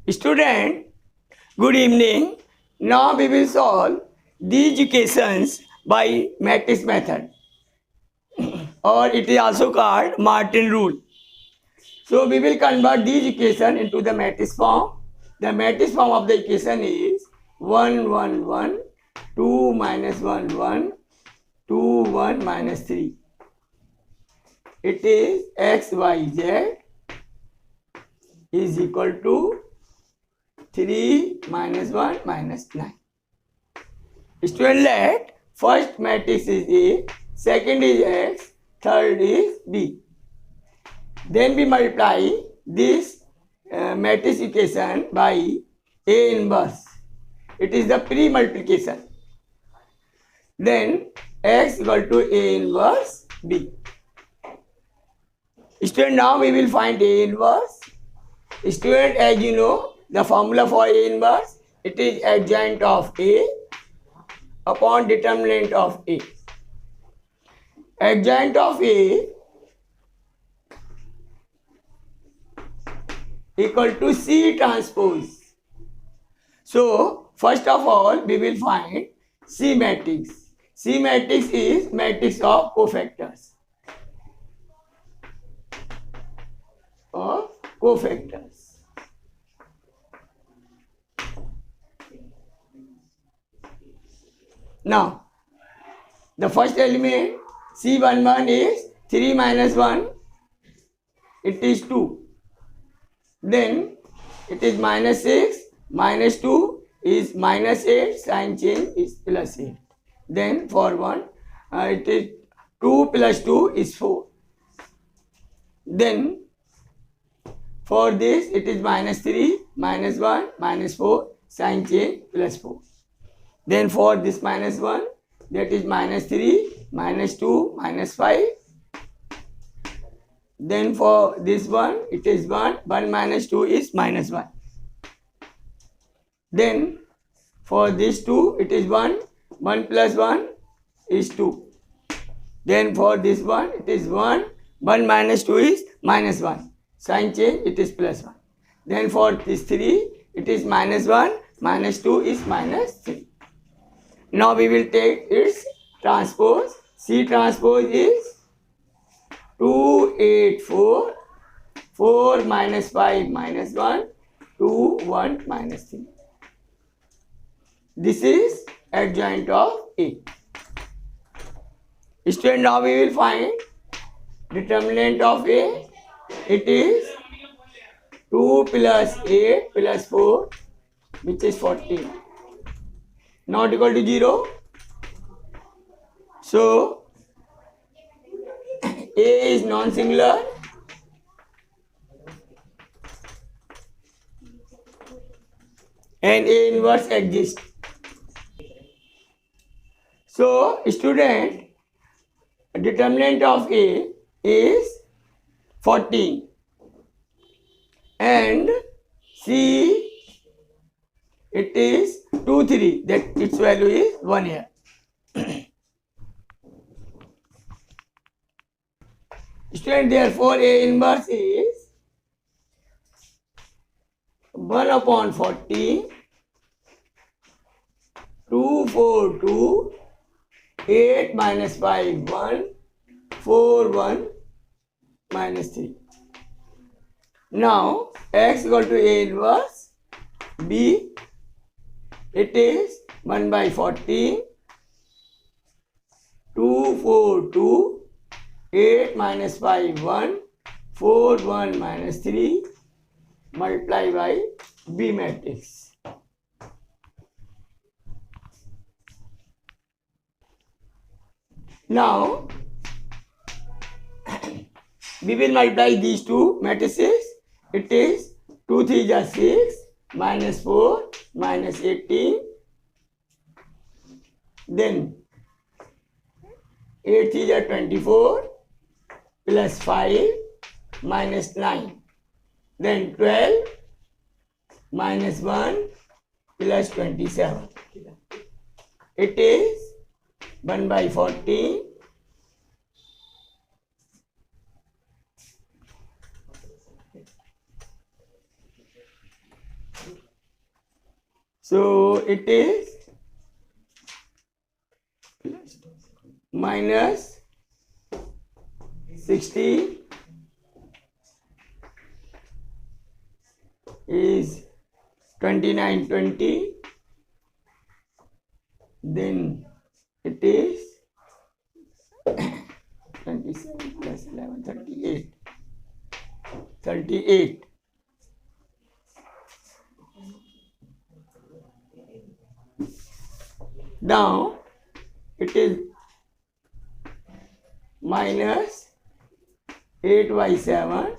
Student, good evening. Now we will solve these equations by matrix method, or it is also called Martin rule. So we will convert these equations into the matrix form. The matrix form of the equation is 1 1 1 2 minus 1 1 2 1 minus 3. It is x y z is equal to 3 minus 1 minus 9. Student, let first matrix is A, second is X, third is B. Then we multiply this matrix equation by A inverse. It is the pre-multiplication. Then X equal to A inverse B. Student, now we will find A inverse. Student, as you know, the formula for A inverse, it is adjoint of A upon determinant of A. Adjoint of A equal to C transpose. So, first of all, we will find C matrix. C matrix is matrix of cofactors. Now, the first element C11 is 3 minus 1, it is 2. Then it is minus 6, minus 2 is minus 8, sign change is plus 8. Then for 1, it is 2 plus 2 is 4. Then for this it is minus 3, minus 1, minus 4, sign change plus 4. Then for this minus 1, that is minus 3, minus 2, minus 5. Then for this one, it is 1, 1 minus 2 is minus 1. Then for this 2, it is 1, 1 plus 1 is 2. Then for this one, it is 1, 1 minus 2 is minus 1. Sign change, it is plus 1. Then for this 3, it is minus 1, minus 2 is minus 3. Now we will take its transpose. C transpose is 2, 8, 4, 4 minus 5 minus 1, 2, 1 minus 3. This is adjoint of A. Student, now we will find determinant of A. It is 2 plus 8 plus 4, which is 14. Not equal to 0. So, A is non-singular. And A inverse exists. So, student, determinant of A is 14. And C, it is 2, 3, that its value is 1 here. Student, therefore A inverse is 1 upon 14, 2, 4, 2, 8 minus 5, 1, 4, 1, minus 3. Now, X equal to A inverse B, it is 1 by 14, 2, 4, 2, 8 minus 5, 1, 4, 1 minus 3, multiply by B matrix. Now, we will multiply these two matrices. It is 2, 3 is 6, minus 4, minus 18. Then 8 is 24, plus 5, minus 9. Then 12, minus 1, plus 27. It is 1 by 14, So it is minus 60 is 2920, then it is 27 plus 11, 38. Now it is minus 8 by 7,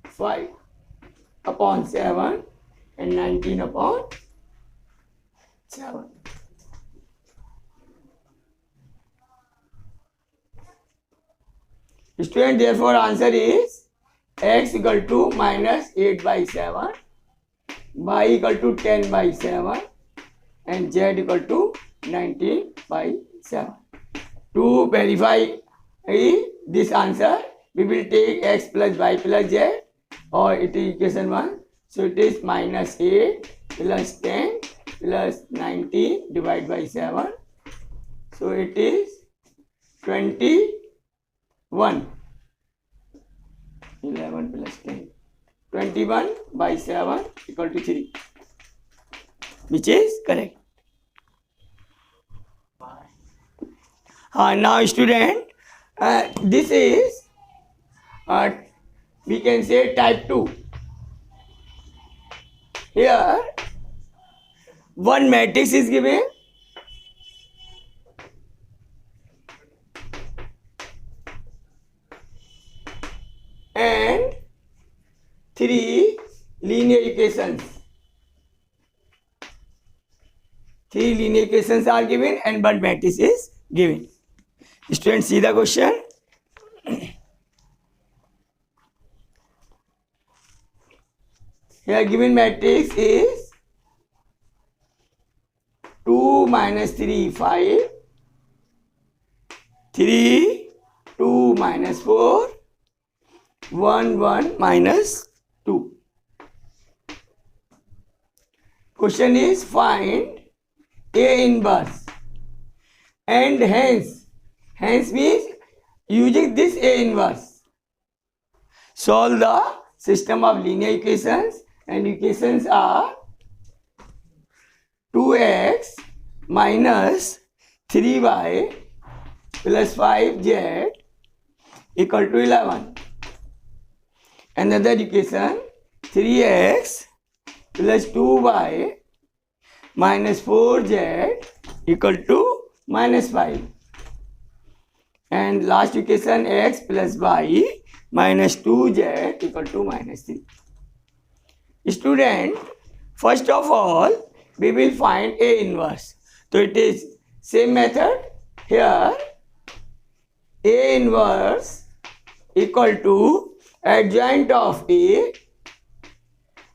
5 upon 7 and 19 upon 7. Student, therefore answer is x equal to minus 8 by 7, y equal to 10 by 7 and z equal to 19 by 7. To verify this answer, we will take x plus y plus z, or it is equation 1. So it is minus 8 plus 10 plus 19 divided by 7. So it is 21. 11 plus 10. 21 by 7 equal to 3. Which is correct. Now student, this is we can say type 2. Here one matrix is given and 3 linear equations. 3 linear equations are given and one matrix is given. Students, see the question. Here given matrix is 2 minus 3, 5, 3, 2 minus 4, 1, 1 minus 2. Question is find A inverse, and hence means using this A inverse solve the system of linear equations, and equations are 2x minus 3y plus 5z equal to 11. Another equation 3x plus 2y minus 4z equal to minus 5. And last equation x plus y minus 2z equal to minus 3. Student, first of all, we will find A inverse. So it is same method. Here A inverse equal to adjoint of A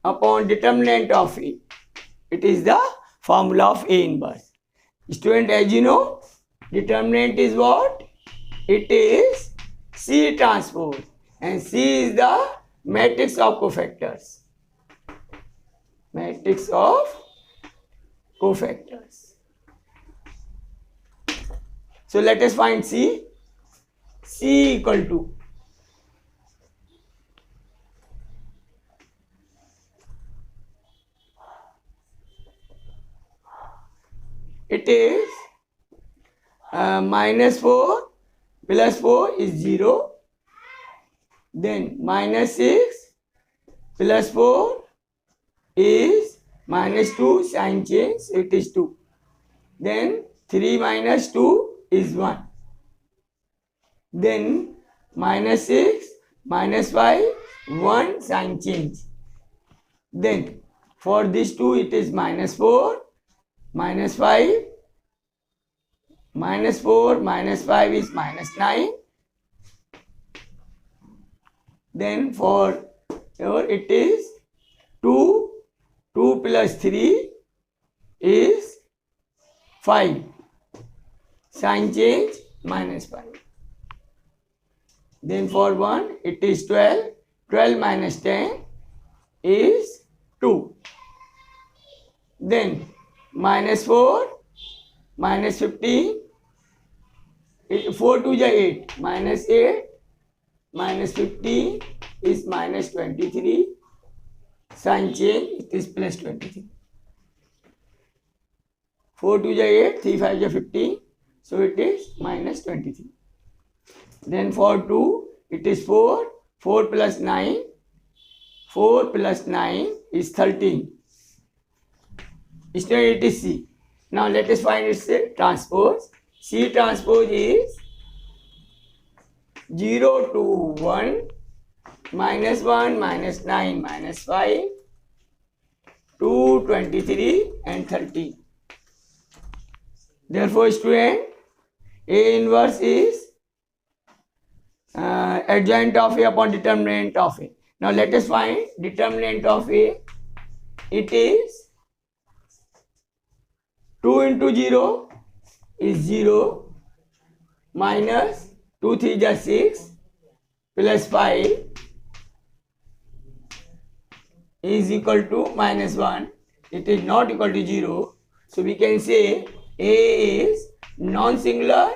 upon determinant of A. It is the formula of A inverse. Student, as you know, determinant is what? It is C transpose, and C is the matrix of cofactors. Matrix of cofactors. So let us find C. C equal to it is minus 4 plus 4 is 0. Then minus 6 plus 4 is minus 2, sign change, it is 2. Then 3 minus 2 is 1. Then minus 6 minus 5, 1, sign change. Then for this 2 it is minus 4, minus 5, minus 4, minus 5 is minus 9. Then for here it is 2, 2 plus 3 is 5. Sign change, minus 5. Then for 1 it is 12. 12 minus 10 is 2. then minus 4, minus 15, 4 to the 8, minus 8, minus 15 is minus 23, sign change, it is plus 23. 4 to the 8, 3 5 the 15, so it is minus 23. Then for 2, it is 4, 4 plus 9, 4 plus 9 is 13. Instead it is C. Now let us find its transpose. C transpose is 0 to 1, minus 1, minus 9, minus 5, 2, 23 and 13. Therefore, student, A inverse is adjoint of A upon determinant of A. Now let us find determinant of A. It is 2 into 0 is 0, minus 2 3 is 6, plus 5 is equal to minus 1. It is not equal to 0. So we can say A is non-singular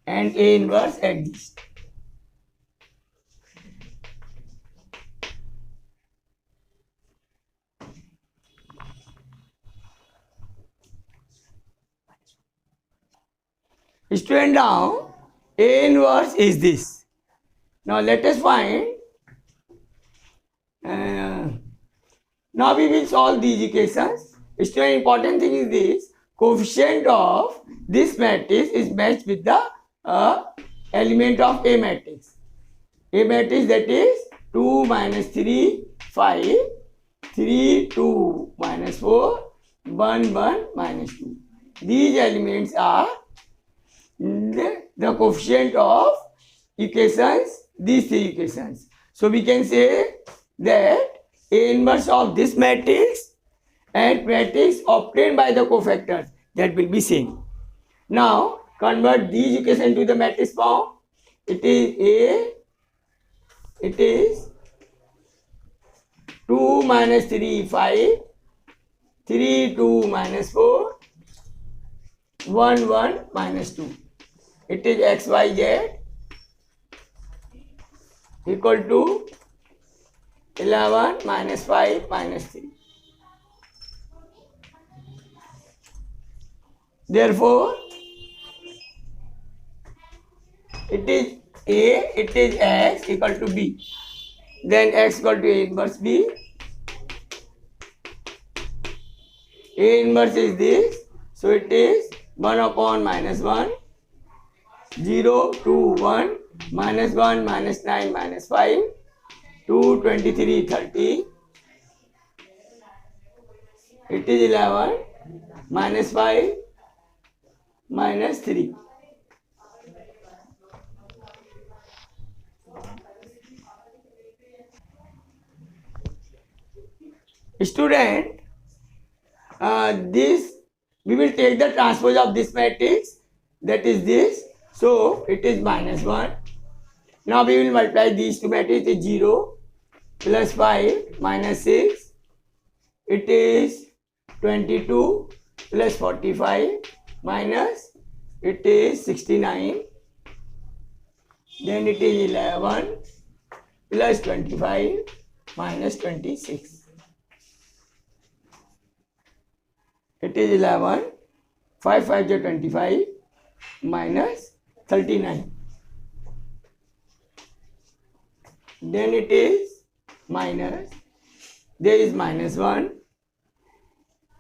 and A inverse exists. Student, now A inverse is this. Now let us find. Now we will solve these equations. Student, important thing is this: coefficient of this matrix is matched with the element of A matrix. A matrix, that is 2 minus 3 5, 3 2 minus 4, 1 1 minus 2. These elements are the coefficient of equations, these three equations. So we can say that A inverse of this matrix and matrix obtained by the cofactors, that will be same. Now convert these equations to the matrix form. It is 2 minus 3 5, 3 2 minus 4, 1 1 minus 2. It is x y z equal to 11 minus 5 minus 3. Therefore, it is A, it is x equal to b. Then x equal to A inverse b. A inverse is this. So it is 1 upon minus 1, 0 to 1, minus 1, minus 9, minus 5, 2, 23, 30. It is 11, minus 5, minus 3. Student, this we will take the transpose of this matrix, that is this. So it is minus 1. Now we will multiply these two matrices. 0 plus 5 minus 6. It is 22 plus 45 minus, it is 69. Then it is 11 plus 25 minus 26. It is 11, 5 5 is 25 minus 39. Then it is minus, there is minus 1.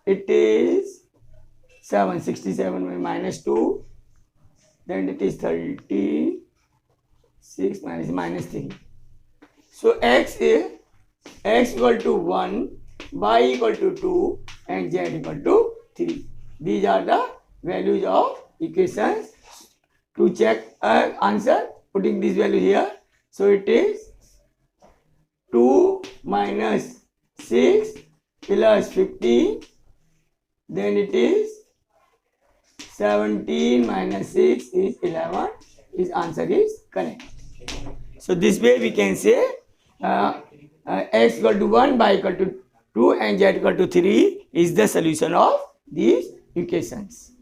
It is 7, 67 minus 2. Then it is 36 minus 3. So x equal to 1, y equal to 2 and z equal to 3. These are the values of equations. To check answer, putting this value here. So it is 2 minus 6 plus 15. Then it is 17 minus 6 is 11. His answer is correct. So this way we can say x x equal to 1, y equal to 2 and z equal to 3 is the solution of these equations.